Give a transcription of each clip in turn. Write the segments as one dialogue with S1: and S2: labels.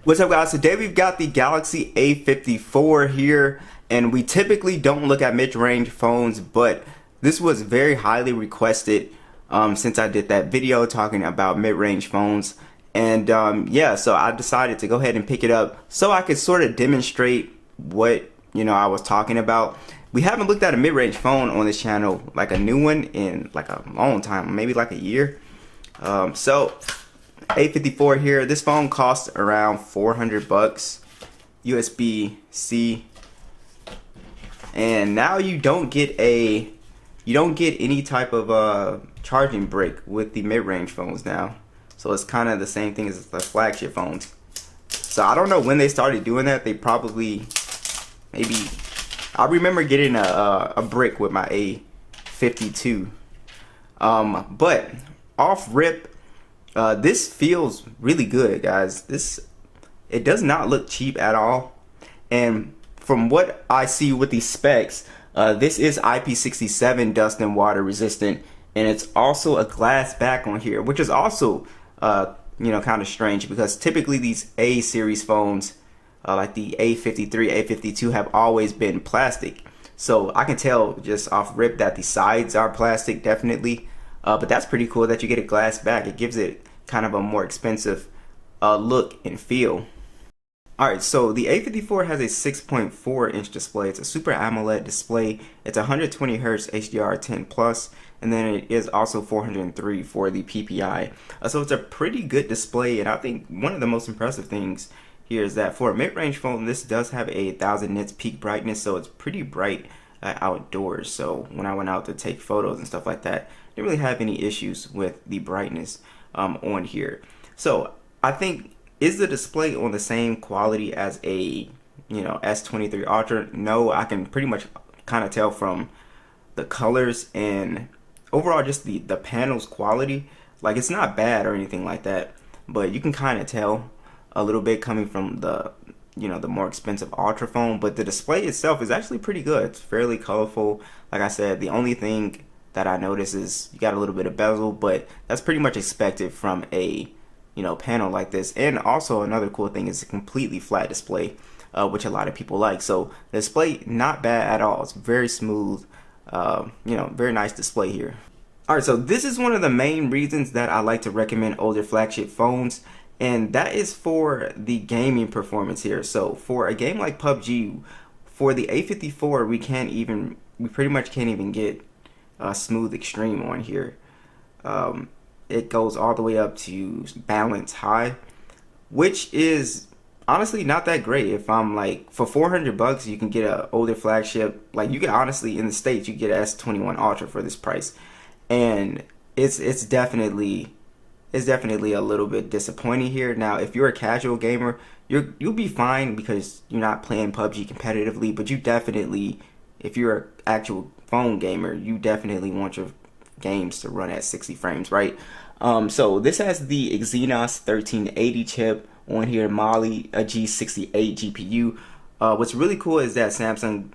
S1: What's up, guys? Today we've got the Galaxy A54 here, and we typically don't look at mid-range phones, but this was very highly requested since I did that video talking about mid-range phones. And yeah, so I decided to go ahead and pick it up so I could sort of demonstrate what I was talking about. We haven't looked at a mid-range phone on this channel, like a new one, in like a long time, maybe like a year. So A54 here. This phone costs around 400 bucks, USB-C, and now you don't get any type of charging brick with the mid-range phones now. So it's kind of the same thing as the flagship phones. So I don't know when they started doing that. They probably, maybe, I remember getting a brick with my A52. But off rip, this feels really good, guys. It does not look cheap at all, and from what I see with these specs, this is IP67 dust and water resistant, and it's also a glass back on here, which is also kind of strange, because typically these A series phones, like the A53, A52, have always been plastic. So I can tell just off rip that the sides are plastic, definitely. But that's pretty cool that you get a glass back. It gives it kind of a more expensive look and feel. Alright, so the A54 has a 6.4 inch display. It's a Super AMOLED display. It's 120 Hz HDR10 plus, and then it is also 403 for the PPI. So it's a pretty good display, and I think one of the most impressive things here is that for a mid-range phone, this does have a 1000 nits peak brightness, so it's pretty bright outdoors. So when I went out to take photos and stuff like that, didn't really have any issues with the brightness on here. So I think, is the display on the same quality as a S23 Ultra? No, I can pretty much kind of tell from the colors and overall just the panel's quality. Like, it's not bad or anything like that, but you can kind of tell a little bit coming from the the more expensive Ultra phone. But the display itself is actually pretty good. It's fairly colorful. Like I said, the only thing that I notice is you got a little bit of bezel, but that's pretty much expected from a panel like this. And also another cool thing is a completely flat display, which a lot of people like. So the display, not bad at all. It's very smooth, very nice display here. All right, so this is one of the main reasons that I like to recommend older flagship phones, and that is for the gaming performance here. So for a game like PUBG, for the A54, we pretty much can't even get smooth extreme on here. It goes all the way up to balance high, which is honestly not that great. If I'm like, for 400 bucks, you can get an older flagship. Like, you can honestly, in the States, you get an S21 Ultra for this price, and it's definitely a little bit disappointing here. Now, if you're a casual gamer, you'll be fine because you're not playing PUBG competitively, but you definitely, if you're an actual phone gamer, you definitely want your games to run at 60 frames, right? So this has the Exynos 1380 chip on here, Mali, a G68 GPU. What's really cool is that Samsung,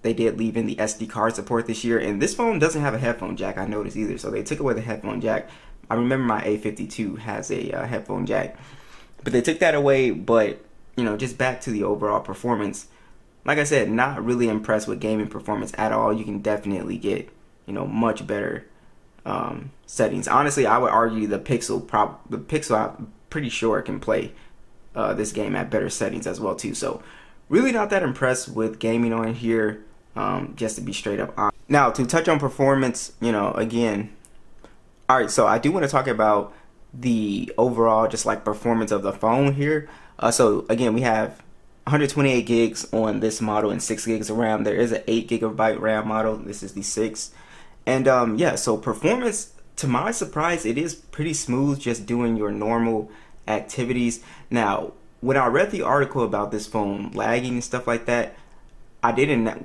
S1: they did leave in the SD card support this year, and this phone doesn't have a headphone jack, I noticed, either. So they took away the headphone jack. I remember my A52 has a headphone jack, but they took that away. But just back to the overall performance, like I said, not really impressed with gaming performance at all. You can definitely get much better settings. Honestly, I would argue the Pixel, I'm pretty sure it can play this game at better settings as well too. So really not that impressed with gaming on here, just to be straight up honest. Now, to touch on performance, again, all right, so I do want to talk about the overall just like performance of the phone here. So again, we have 128 gigs on this model and 6 gigs of RAM. There is an 8 gigabyte RAM model. This is the 6. And yeah, so performance, to my surprise, it is pretty smooth just doing your normal activities. Now, when I read the article about this phone lagging and stuff like that,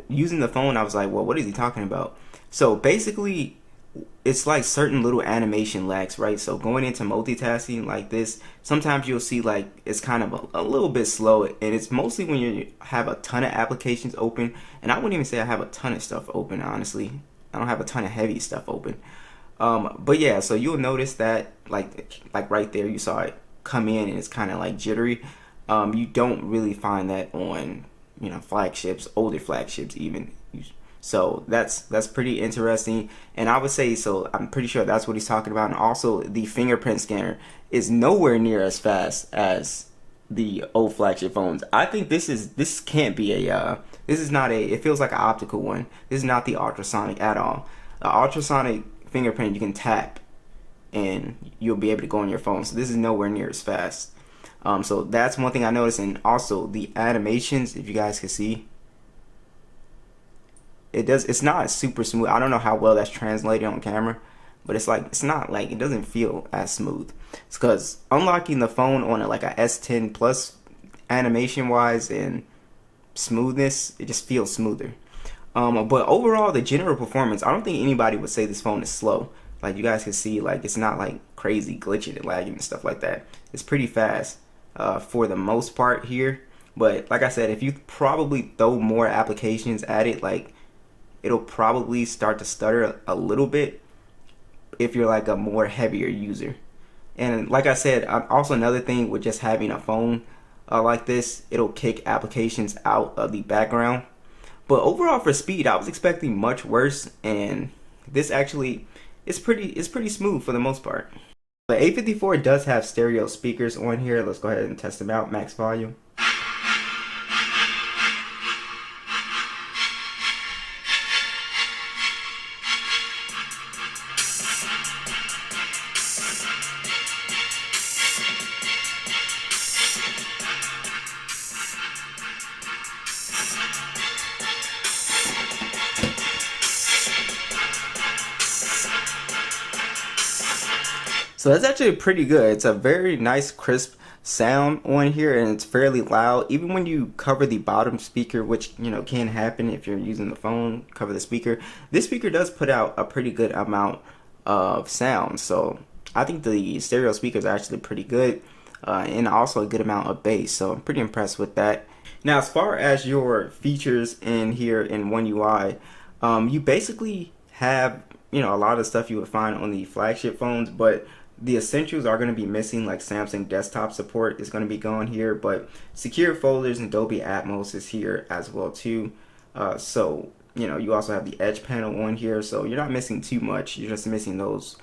S1: using the phone, I was like, well, what is he talking about? So basically, it's like certain little animation lags, right? So going into multitasking like this, sometimes you'll see like it's kind of a little bit slow, and it's mostly when you have a ton of applications open. And I wouldn't even say I have a ton of stuff open, honestly. I don't have a ton of heavy stuff open. But yeah, so you'll notice that like right there, you saw it come in and it's kind of like jittery. You don't really find that on, you know, flagships, older flagships even. So that's pretty interesting. And I would say, so I'm pretty sure that's what he's talking about. And also the fingerprint scanner is nowhere near as fast as the old flagship phones. I think this can't be a this is not a, it feels like an optical one. This is not the ultrasonic at all. The ultrasonic fingerprint you can tap and you'll be able to go on your phone. So this is nowhere near as fast. So that's one thing I noticed. And also the animations, if you guys can see, it's not super smooth. I don't know how well that's translated on camera, but it's not like, it doesn't feel as smooth. It's because unlocking the phone on like a S10 Plus, animation wise and smoothness, it just feels smoother. But overall, the general performance, I don't think anybody would say this phone is slow. Like you guys can see, like it's not like crazy glitching and lagging and stuff like that. It's pretty fast for the most part here. But like I said, if you probably throw more applications at it, like it'll probably start to stutter a little bit if you're like a more heavier user. And like I said, also another thing with just having a phone like this, it'll kick applications out of the background. But overall for speed, I was expecting much worse, and this actually is pretty smooth for the most part. The A54 does have stereo speakers on here. Let's go ahead and test them out. Max volume. So that's actually pretty good. It's a very nice crisp sound on here, and it's fairly loud. Even when you cover the bottom speaker, which, you know, can happen if you're using the phone, cover the speaker. This speaker does put out a pretty good amount of sound. So I think the stereo speakers are actually pretty good, and also a good amount of bass. So I'm pretty impressed with that. Now, as far as your features in here in One UI, you basically have, you know, a lot of stuff you would find on the flagship phones, but the essentials are going to be missing. Like Samsung desktop support is going to be gone here, but secure folders and Dolby Atmos is here as well too. So, you know, you also have the edge panel on here, so you're not missing too much. You're just missing those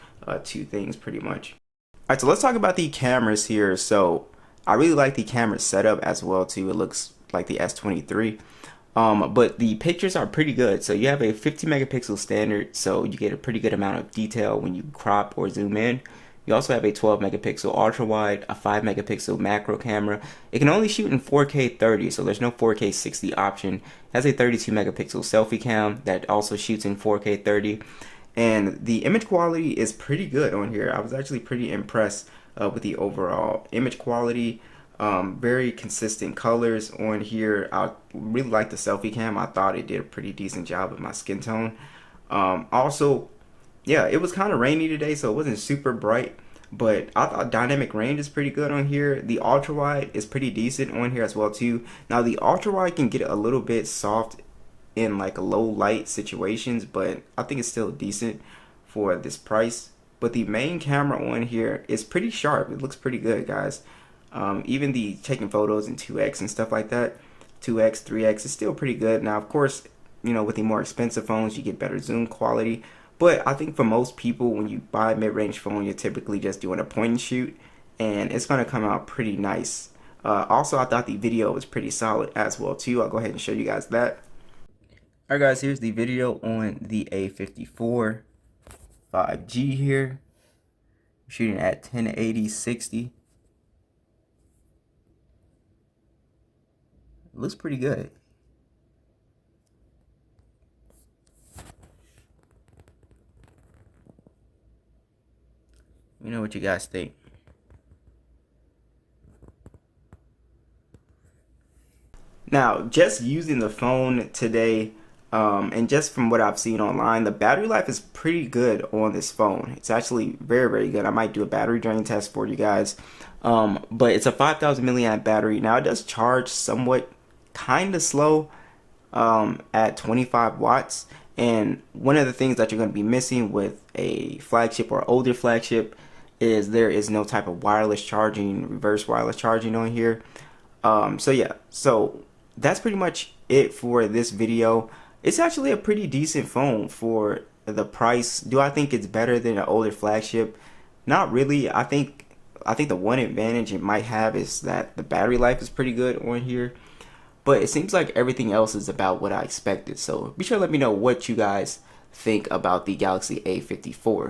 S1: two things pretty much. All right, so let's talk about the cameras here. So I really like the camera setup as well too. It looks like the S23. But the pictures are pretty good. So you have a 50 megapixel standard, so you get a pretty good amount of detail when you crop or zoom in. You also have a 12 megapixel ultra wide, a 5 megapixel macro camera. It can only shoot in 4K 30, so there's no 4K 60 option. It has a 32 megapixel selfie cam that also shoots in 4K 30. And the image quality is pretty good on here. I was actually pretty impressed with the overall image quality. Very consistent colors on here. I really like the selfie cam. I thought it did a pretty decent job with my skin tone. Also, yeah, it was kind of rainy today, so it wasn't super bright, but I thought dynamic range is pretty good on here. The ultra wide is pretty decent on here as well too. Now the ultra wide can get a little bit soft in like low light situations, but I think it's still decent for this price. But the main camera on here is pretty sharp. It looks pretty good, guys. Even the taking photos in 2x and stuff like that, 2x, 3x is still pretty good. Now, of course, you know, with the more expensive phones, you get better zoom quality. But I think for most people, when you buy a mid-range phone, you're typically just doing a point and shoot, and it's going to come out pretty nice. Also, I thought the video was pretty solid as well too. I'll go ahead and show you guys that. Alright guys, here's the video on the A54 5G here. I'm shooting at 1080 60. It looks pretty good. Let me know what you guys think. Now, just using the phone today, and just from what I've seen online, the battery life is pretty good on this phone. It's actually very, very good. I might do a battery drain test for you guys. But it's a 5,000 milliamp battery. Now, it does charge somewhat kind of slow at 25 watts. And one of the things that you're going to be missing with a flagship or older flagship is there is no type of wireless charging, reverse wireless charging on here. So yeah, so that's pretty much it for this video. It's actually a pretty decent phone for the price. Do I think it's better than an older flagship? Not really. I think the one advantage it might have is that the battery life is pretty good on here. But it seems like everything else is about what I expected. So be sure to let me know what you guys think about the Galaxy A54.